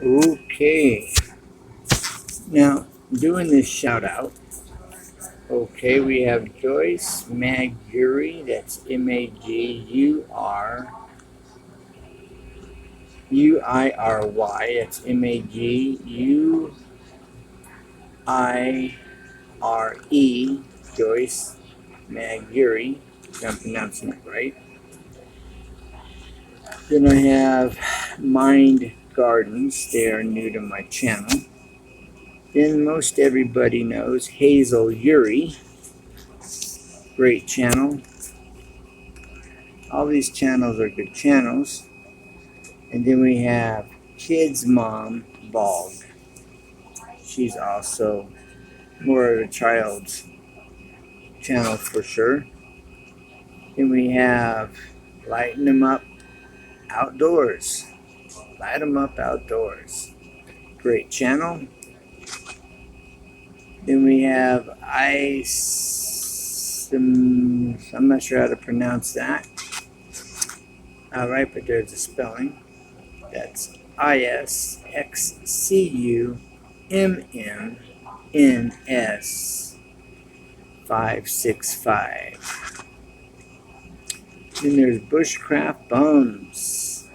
Okay, now doing this shout out. Okay, we have Joyce Maguri, that's Maguyry, that's Maguyre, Joyce Maguri, if I'm pronouncing it right. Then I have Mind Gardens, they are new to my channel. Then most everybody knows Hazel Yuri, great channel. All these channels are good channels. And then we have Kids Mom Bald. She's also more of a child's channel for sure. Then we have Lighten 'em Up Outdoors. Light 'em Up Outdoors. Great channel. Then we have I'm not sure how to pronounce that. Alright, but there's a spelling. That's ISXCUMMNS 565. Then there's Bushcraft Bums.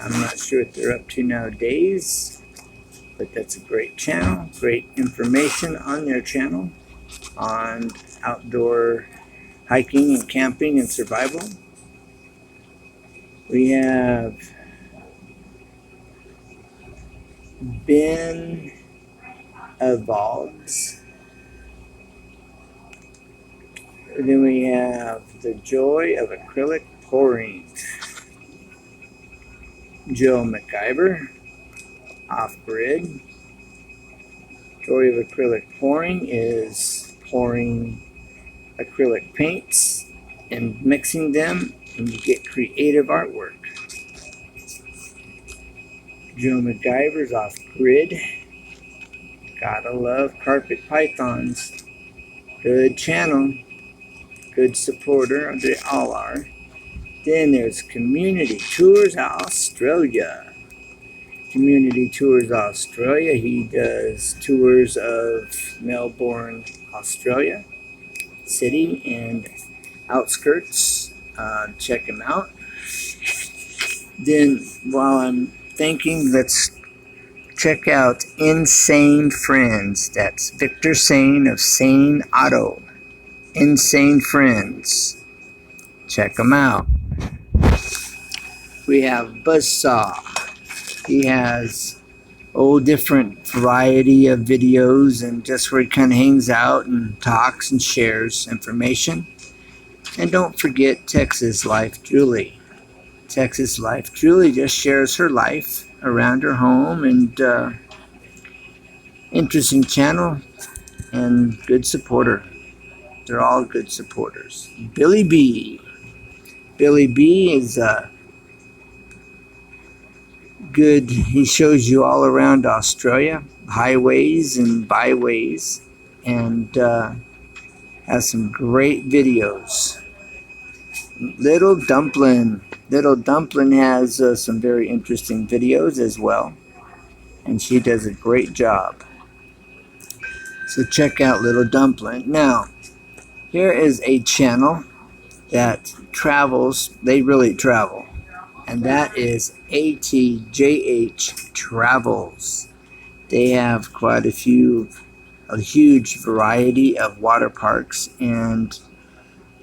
I'm not sure what they're up to nowadays, but that's a great channel. Great information on their channel on outdoor hiking and camping and survival. We have Ben Evolves. And then we have The Joy of Acrylic Pouring. Joe McIver, Off Grid. Joy of Acrylic Pouring is pouring acrylic paints and mixing them, and you get creative artwork. Joe McIver's Off Grid. Gotta love carpet pythons. Good channel. Good supporter. They all are. Then there's Community Tours Australia. Community Tours Australia. He does tours of Melbourne, Australia, city and outskirts. Check him out. Then while I'm thinking, let's check out Insane Friends. That's Victor Sane of Sane Auto. Insane Friends. Check them out. We have Buzzsaw. He has different variety of videos and just where he kind of hangs out and talks and shares information. And don't forget Texas Life Julie. Texas Life Julie just shares her life around her home, and interesting channel and good supporter. They're all good supporters. Billy B. Billy B is good. He shows you all around Australia, highways and byways, and has some great videos. Little Dumpling has some very interesting videos as well, and she does a great job. So check out Little Dumpling. Now, here is a channel that travels. They really travel, and that is ATJH Travels. They have quite a huge variety of water parks and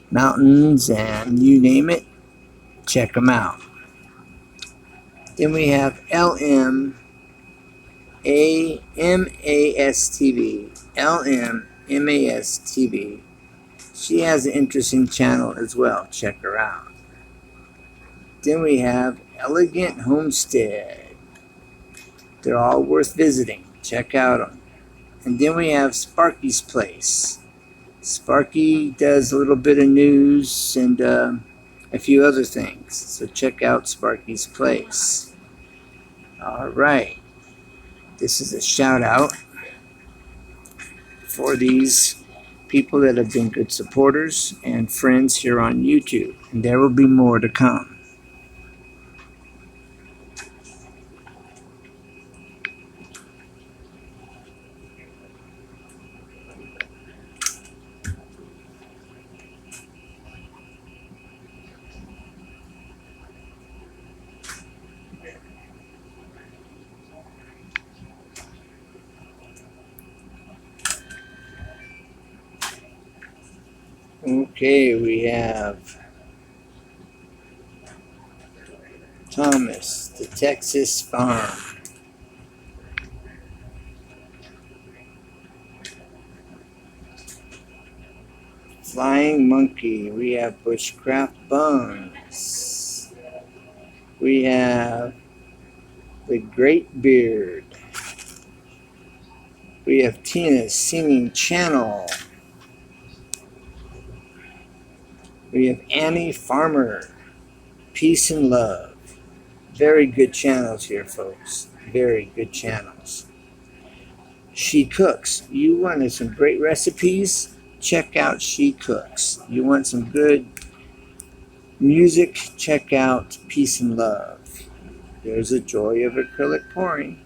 mountains, and you name it, check them out. Then we have LMAS TV. She has an interesting channel as well. Check her out. Then we have Elegant Homestead. They're all worth visiting. Check out them. And then we have Sparky's Place. Sparky does a little bit of news and a few other things. So check out Sparky's Place. All right. This is a shout out for these people that have been good supporters and friends here on YouTube. And there will be more to come. Okay, we have Thomas, the Texas Farm. Flying Monkey. We have Bushcraft Buns. We have the Great Beard. We have Tina's Singing Channel. We have Annie Farmer. Peace and Love. Very good channels here, folks. Very good channels. She Cooks. You wanted some great recipes? Check out She Cooks. You want some good music? Check out Peace and Love. There's a joy of acrylic pouring.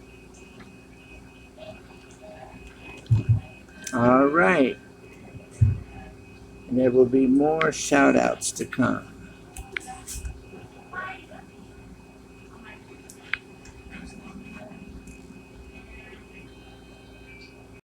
All right. And there will be more shout outs to come.